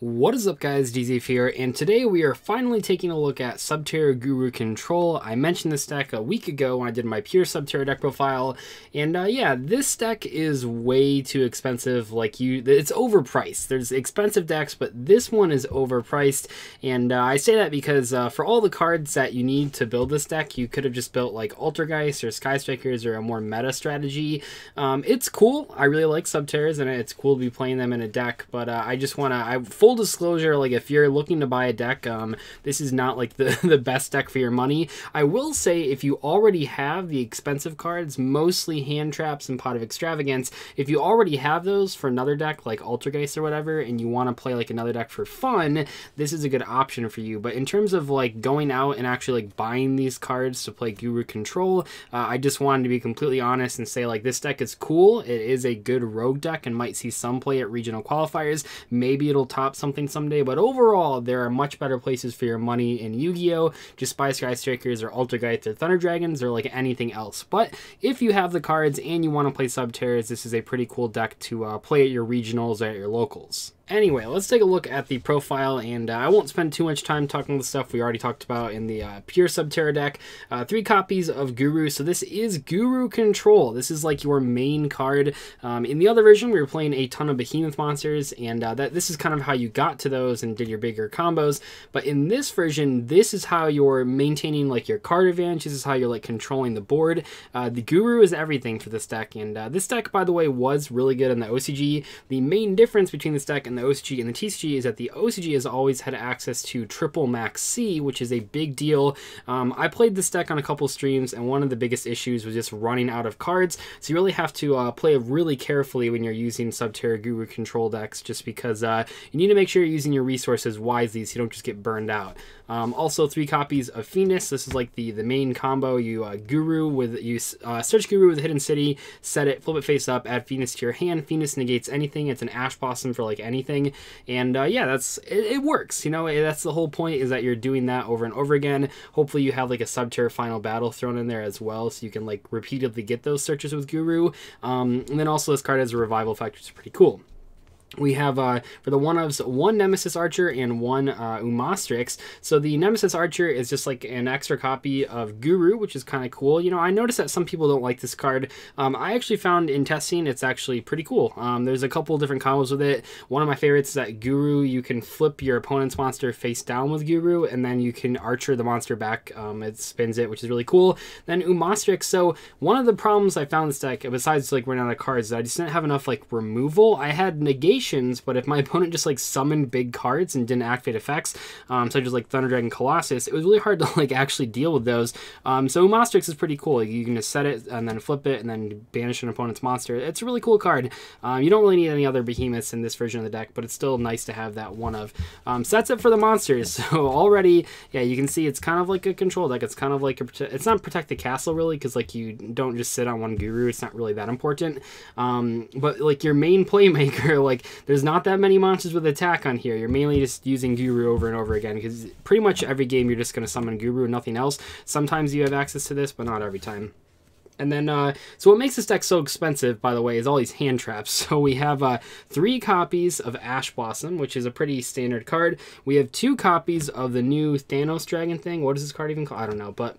What is up, guys? Dzeeff here, and today we are finally taking a look at Subterror Guru Control. I mentioned this deck a week ago when I did my pure Subterror deck profile, and yeah, this deck is way too expensive. It's overpriced. There's expensive decks, but this one is overpriced, and I say that because for all the cards that you need to build this deck, you could have just built like Altergeist or Sky Strikers or a more meta strategy. It's cool. I really like Subterrors, and it's cool to be playing them in a deck, but I just want to... Full disclosure, like if you're looking to buy a deck, this is not like the best deck for your money. I will say if you already have the expensive cards, mostly Hand Traps and Pot of Extravagance, if you already have those for another deck like Altergeist or whatever, and you want to play like another deck for fun, this is a good option for you. But in terms of like going out and actually like buying these cards to play Guru Control, I just wanted to be completely honest and say like this deck is cool. It is a good rogue deck and might see some play at regional qualifiers. Maybe it'll top something someday, but overall there are much better places for your money in Yu-Gi-Oh! Just buy Sky Strikers or Altergeist or Thunder Dragons or like anything else. But if you have the cards and you want to play Subterrors, this is a pretty cool deck to play at your regionals or at your locals. Anyway, let's take a look at the profile, and I won't spend too much time talking the stuff we already talked about in the pure Subterror deck. 3 copies of Guru, so this is Guru Control. This is like your main card. In the other version, we were playing a ton of Behemoth monsters, and this is kind of how you got to those and did your bigger combos. But in this version, this is how you're maintaining like your card advantage. This is how you're like controlling the board. The Guru is everything for this deck, and this deck, by the way, was really good in the OCG. The main difference between this deck and the OCG and the TCG is that the OCG has always had access to triple max C, which is a big deal. I played this deck on a couple streams, and one of the biggest issues was just running out of cards, so you really have to play really carefully when you're using Subterror Guru Control decks, just because you need to make sure you're using your resources wisely so you don't just get burned out. Also 3 copies of Phoenix. This is like the main combo. You search Guru with a Hidden City, set it, flip it face up, add Phoenix to your hand. Phoenix negates anything. It's an Ash Blossom for like anything. And yeah, it works. You know, that's the whole point, is that you're doing that over and over again. Hopefully you have like a Subterror Final Battle thrown in there as well, so you can like repeatedly get those searches with Guru. And then also this card has a revival effect, which is pretty cool. We have, for the one-ofs, 1 Nemesis Archer and 1 Umastrix. So the Nemesis Archer is just like an extra copy of Guru, which is kind of cool. You know, I noticed that some people don't like this card. I actually found in testing it's actually pretty cool. There's a couple different combos with it. One of my favorites is that Guru, you can flip your opponent's monster face down with Guru, and then you can Archer the monster back. It spins it, which is really cool. Then Umastrix. So one of the problems I found in this deck, besides like running out of cards, is that I just didn't have enough like removal. I had negation, but if my opponent just like summoned big cards and didn't activate effects, such as like Thunder Dragon Colossus, it was really hard to like actually deal with those. So Umastrix is pretty cool. Like, you can just set it and then flip it and then banish an opponent's monster. It's a really cool card. You don't really need any other behemoths in this version of the deck, but it's still nice to have that one of. So that's it for the monsters. So already, yeah, you can see it's kind of like a control deck. It's kind of like it's not Protect the Castle really, because like you don't just sit on one Guru. It's not really that important. But like your main playmaker, like there's not that many monsters with attack on here. You're mainly just using Guru over and over again, because pretty much every game you're just going to summon Guru and nothing else. Sometimes you have access to this, but not every time. And then, so what makes this deck so expensive, by the way, is all these hand traps. So we have 3 copies of Ash Blossom, which is a pretty standard card. We have 2 copies of the new Thanos Dragon thing. What is this card even called? I don't know, but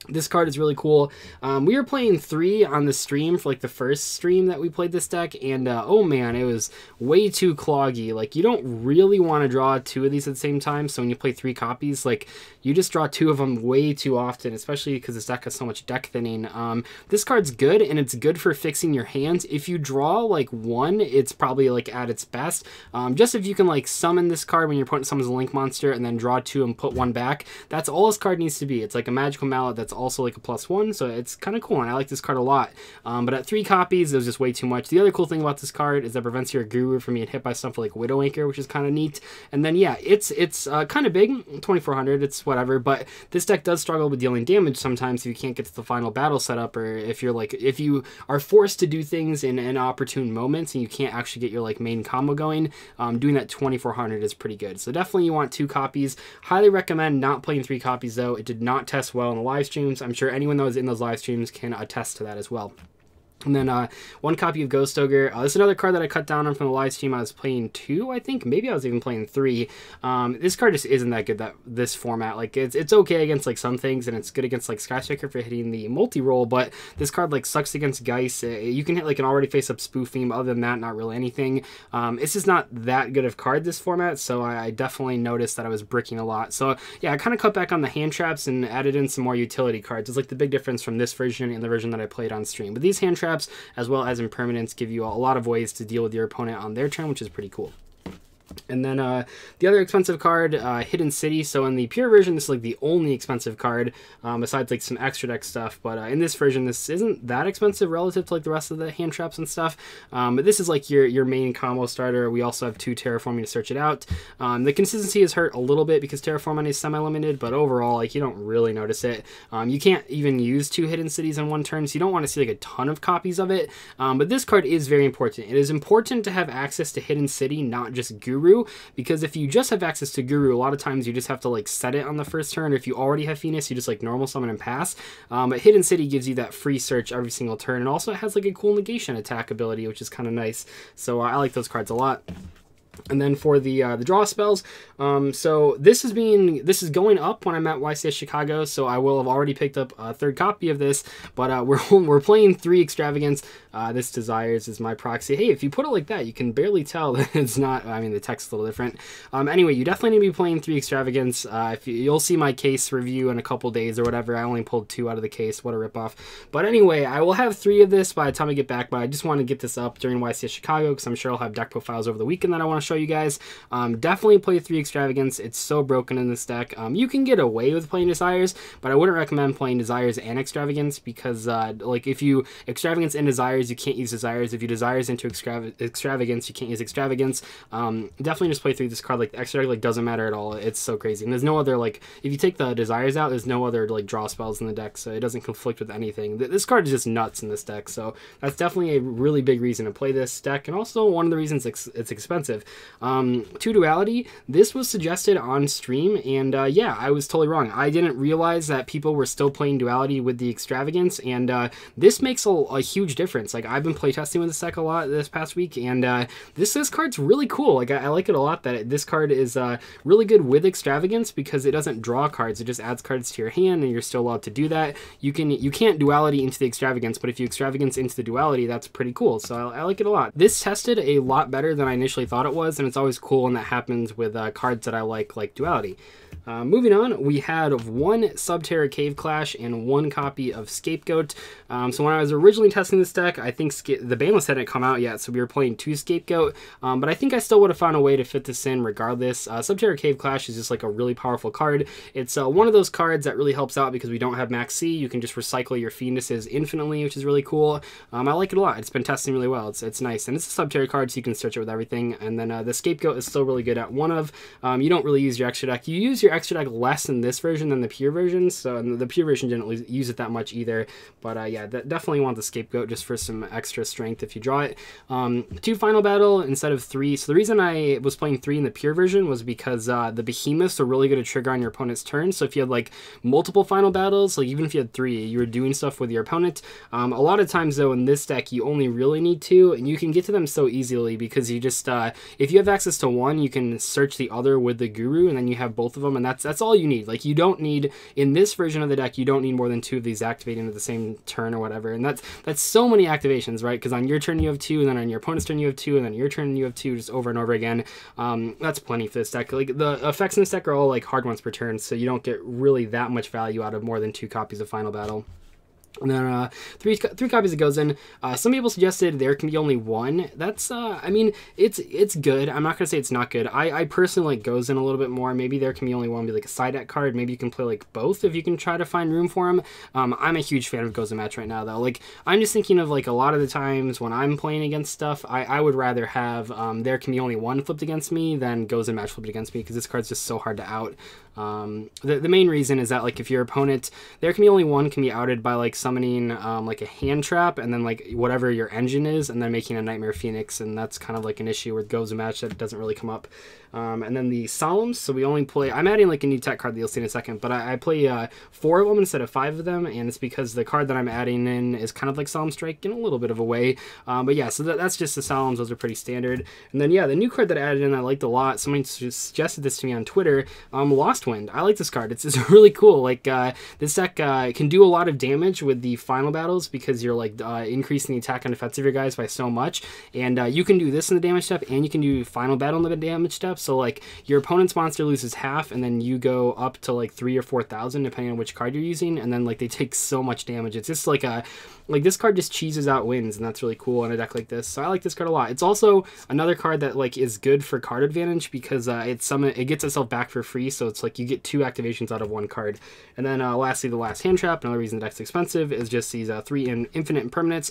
this card is really cool. We were playing 3 on the stream for like the first stream that we played this deck, and oh man, it was way too cloggy. Like, you don't really want to draw 2 of these at the same time, so when you play 3 copies, like, you just draw 2 of them way too often, especially because this deck has so much deck thinning. This card's good, and it's good for fixing your hands. If you draw like 1, it's probably like at its best. Just if you can like summon this card when your opponent summons a Link monster and then draw 2 and put 1 back, that's all this card needs to be. It's like a magical mallet that's also like a +1, so it's kind of cool, and I like this card a lot. But at 3 copies, it was just way too much. The other cool thing about this card is that it prevents your Guru from being hit by stuff like Widow Anchor, which is kind of neat. And then yeah, it's kind of big, 2400, it's whatever, but this deck does struggle with dealing damage sometimes if you can't get to the final battle setup, or if you are forced to do things in inopportune moments and you can't actually get your like main combo going. Doing that 2400 is pretty good. So definitely you want 2 copies. Highly recommend not playing 3 copies though. It did not test well in the live streams. I'm sure anyone that was in those live streams can attest to that as well. And then one copy of Ghost Ogre. This is another card that I cut down on from the live stream. I was playing 2, I think. Maybe I was even playing 3. This card just isn't that good, this format. Like, it's okay against, like, some things, and it's good against, like, Skyscraper for hitting the multi-roll, but this card, like, sucks against Geist. You can hit, like, an already face-up Spoof Theme. Other than that, not really anything. It's just not that good of card, this format, so I definitely noticed that I was bricking a lot. So, yeah, I kind of cut back on the hand traps and added in some more utility cards. It's, like, the big difference from this version and the version that I played on stream. But these hand traps, as well as Impermanence, give you a lot of ways to deal with your opponent on their turn, which is pretty cool. And then the other expensive card, Hidden City. So in the pure version, this is like the only expensive card, besides like some extra deck stuff. But in this version, this isn't that expensive relative to like the rest of the hand traps and stuff. But this is like your main combo starter. We also have 2 Terraforming to search it out. The consistency is hurt a little bit because Terraforming is semi-limited, but overall, like, you don't really notice it. You can't even use 2 Hidden Cities in one turn, so you don't want to see like a ton of copies of it. But this card is very important. It is important to have access to Hidden City, not just Guru. Because if you just have access to Guru, a lot of times you just have to like set it on the first turn. If you already have Phoenix, you just like normal summon and pass. But Hidden City gives you that free search every single turn, and also it has like a cool negation attack ability, which is kind of nice. So I like those cards a lot. And then for the draw spells, so this is going up when I'm at YCS Chicago, so I will have already picked up a 3rd copy of this, but we're playing 3 Extravagance. This Desires is my proxy. Hey, if you put it like that, you can barely tell that it's not, I mean, the text's a little different. Anyway, you definitely need to be playing 3 Extravagance. You'll see my case review in a couple days or whatever. I only pulled 2 out of the case. What a ripoff. But anyway, I will have 3 of this by the time I get back, but I just want to get this up during YCS Chicago because I'm sure I'll have deck profiles over the weekend that I want to show you guys. Definitely play 3 Extravagance. It's so broken in this deck. You can get away with playing Desires, but I wouldn't recommend playing Desires and Extravagance because like if you Extravagance and Desires, you can't use Desires. If you Desires into Extravagance, you can't use Extravagance. Definitely just play through this card. Like the extra like doesn't matter at all. It's so crazy. And there's no other, like, if you take the Desires out, there's no other like draw spells in the deck, so it doesn't conflict with anything. This card is just nuts in this deck, so that's definitely a really big reason to play this deck, and also one of the reasons it's expensive. 2 Duality, this was suggested on stream, and yeah, I was totally wrong. I didn't realize that people were still playing Duality with the Extravagance, and this makes a huge difference. Like, I've been playtesting with this deck a lot this past week, and this card's really cool. Like, I like it a lot that this card is really good with Extravagance because it doesn't draw cards, it just adds cards to your hand, and you're still allowed to do that. You can't Duality into the Extravagance, but if you Extravagance into the Duality, that's pretty cool, so I like it a lot. This tested a lot better than I initially thought it was, and it's always cool when that happens with cards that I like Duality. Moving on, we had 1 Subterror Cave Clash and 1 copy of Scapegoat. So when I was originally testing this deck, I think the banlist hadn't come out yet, so we were playing 2 Scapegoat, but I think I still would have found a way to fit this in regardless. Subterror Cave Clash is just like a really powerful card. It's one of those cards that really helps out because we don't have Max C. You can just recycle your Fiendises infinitely, which is really cool. I like it a lot. It's been testing really well. It's nice, and it's a Subterror card, so you can search it with everything. And then the Scapegoat is still really good at 1 of. You don't really use your extra deck. You use your extra deck less in this version than the pure version, so the pure version didn't use it that much either, but yeah, definitely want the Scapegoat just for some extra strength if you draw it. 2 Final Battle instead of 3, so the reason I was playing 3 in the pure version was because the Behemoths are really good to trigger on your opponent's turn, so if you had like multiple Final Battles, like even if you had 3, you were doing stuff with your opponent. A lot of times though in this deck you only really need 2, and you can get to them so easily because you just if you have access to 1, you can search the other with the Guru, and then you have both of them, and that's all you need. Like, you don't need, in this version of the deck, you don't need more than 2 of these activating at the same turn or whatever, and that's so many activations, right? Because on your turn you have 2, and then on your opponent's turn you have 2, and then your turn you have 2, just over and over again. That's plenty for this deck. Like, the effects in this deck are all like hard ones per turn, so you don't get really that much value out of more than 2 copies of Final Battle. And then 3 copies of Gozen. Some people suggested there can be only 1. That's I mean, it's good. I'm not gonna say it's not good. I personally like Gozen a little bit more. Maybe there can be only 1, be like a side deck card. Maybe you can play like both if you can try to find room for them. I'm a huge fan of Gozen Match right now though. Like, I'm just thinking of like a lot of the times when I'm playing against stuff, I would rather have there can be only 1 flipped against me than Gozen Match flipped against me, because this card's just so hard to out. The main reason is that, like, if your opponent, there can be only 1 can be outed by like summoning like a hand trap and then like whatever your engine is, and then making a Nightmare Phoenix, and that's kind of like an issue with Gozen Match that doesn't really come up. And then the Solemns, so we only play, I'm adding like a new tech card that you'll see in a second, but I play 4 of them instead of 5 of them, and it's because the card that I'm adding in is kind of like Solemn Strike in a little bit of a way. But yeah, so that's just the Solemns, those are pretty standard. And then yeah, the new card that I added in I liked a lot, somebody suggested this to me on Twitter, Lost Wind. I like this card, it's really cool. Like this deck can do a lot of damage with the final battles because you're like increasing the attack and defense of your guys by so much, and you can do this in the damage step, and you can do final battle in the damage step. So like your opponent's monster loses half, and then you go up to like 3,000 or 4,000 depending on which card you're using, and then like they take so much damage. It's just like this card just cheeses out wins, and that's really cool in a deck like this. So I like this card a lot. It's also another card that like is good for card advantage because it gets itself back for free, so it's like you get 2 activations out of 1 card. And then lastly, the last hand trap. Another reason the deck's expensive is just these 3 infinite impermanence.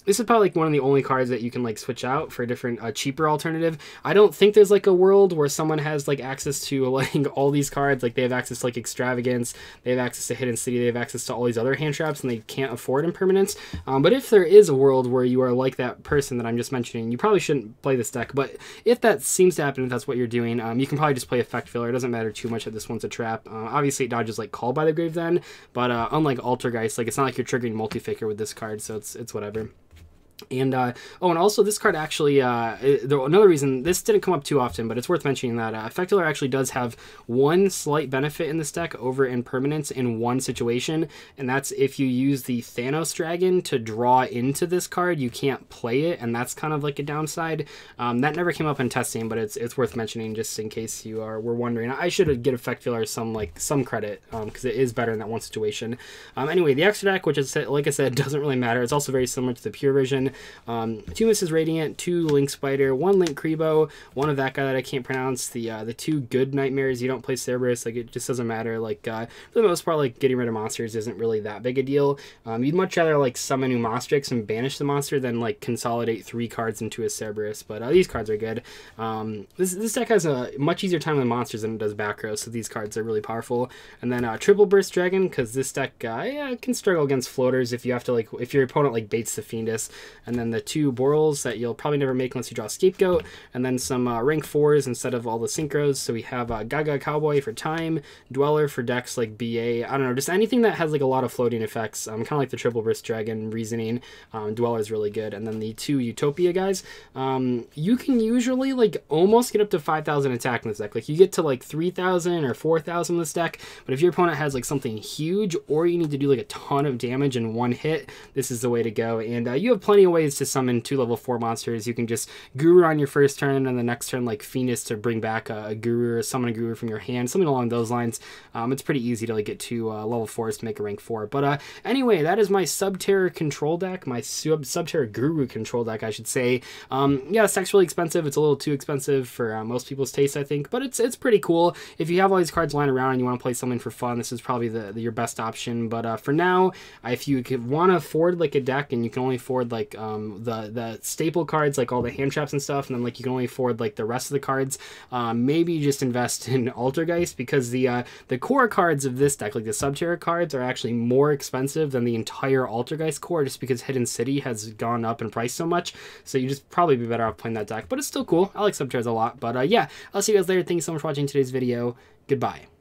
This is probably like one of the only cards that you can like switch out for a different cheaper alternative. I don't think there's like a world where someone has like access to like all these cards. Like they have access to like Extravagance, they have access to Hidden City, they have access to all these other hand traps, and they can't afford impermanence. But if there is a world where you are like that person that I'm just mentioning, you probably shouldn't play this deck. But if that seems to happen, if that's what you're doing, you can probably just play Effect Filler. It doesn't matter too much that this one's a trap. Obviously it dodges like Call by the Grave then, but unlike Altergeist, like it's not like you're triggering Multi-Faker with this card, so it's whatever. And and also this card actually, another reason, this didn't come up too often, but it's worth mentioning that Effect Filler actually does have one slight benefit in this deck over Impermanence in one situation, and that's if you use the Thanos Dragon to draw into this card, you can't play it, and that's kind of like a downside. That never came up in testing, but it's worth mentioning just in case you were wondering. I should get Effect Filler some credit, because it is better in that one situation. Anyway, the extra deck, which is, like I said, doesn't really matter. It's also very similar to the pure version. 2 Mrs. Radiant, 2 Link Spider, 1 Link Kribo, 1 of that guy that I can't pronounce, the 2 good Nightmares. You don't play Cerberus, like it just doesn't matter. Like for the most part, like getting rid of monsters isn't really that big a deal. You'd much rather like summon Umostrix and banish the monster than like consolidate 3 cards into a Cerberus, but these cards are good. This deck has a much easier time with monsters than it does back row, so these cards are really powerful. And then Triple Burst Dragon, because this deck can struggle against floaters if you have to like, if your opponent like baits the Fiendus. And then the 2 Borals that you'll probably never make unless you draw Scapegoat, and then some rank 4s instead of all the synchros. So we have Gaga Cowboy for time, Dweller for decks like BA, I don't know, just anything that has like a lot of floating effects, kind of like the Triple Burst Dragon reasoning. Dweller is really good. And then the 2 Utopia guys, you can usually like almost get up to 5,000 attack in this deck. Like you get to like 3,000 or 4,000 in this deck, but if your opponent has like something huge, or you need to do like a ton of damage in one hit, this is the way to go. And you have plenty of ways to summon 2 level 4 monsters. You can just Guru on your first turn, and the next turn like Fiendus to bring back a Guru, or summon a Guru from your hand, something along those lines. It's pretty easy to like get 2 level 4s to make a rank 4. But anyway, that is my Subterror control deck, my Subterror Guru control deck, I should say. Yeah, this deck's really expensive. It's a little too expensive for most people's taste, I think, but it's pretty cool. If you have all these cards lying around and you want to play something for fun, this is probably your best option. But for now, if you want to afford like a deck and you can only afford like the staple cards, like all the hand traps and stuff, and then like you can only afford like the rest of the cards, maybe just invest in Altergeist, because the core cards of this deck, like the Subterror cards, are actually more expensive than the entire Altergeist core, just because Hidden City has gone up in price so much. So you just probably be better off playing that deck, but it's still cool. I like Subterrors a lot. But yeah, I'll see you guys later. Thank you so much for watching today's video. Goodbye.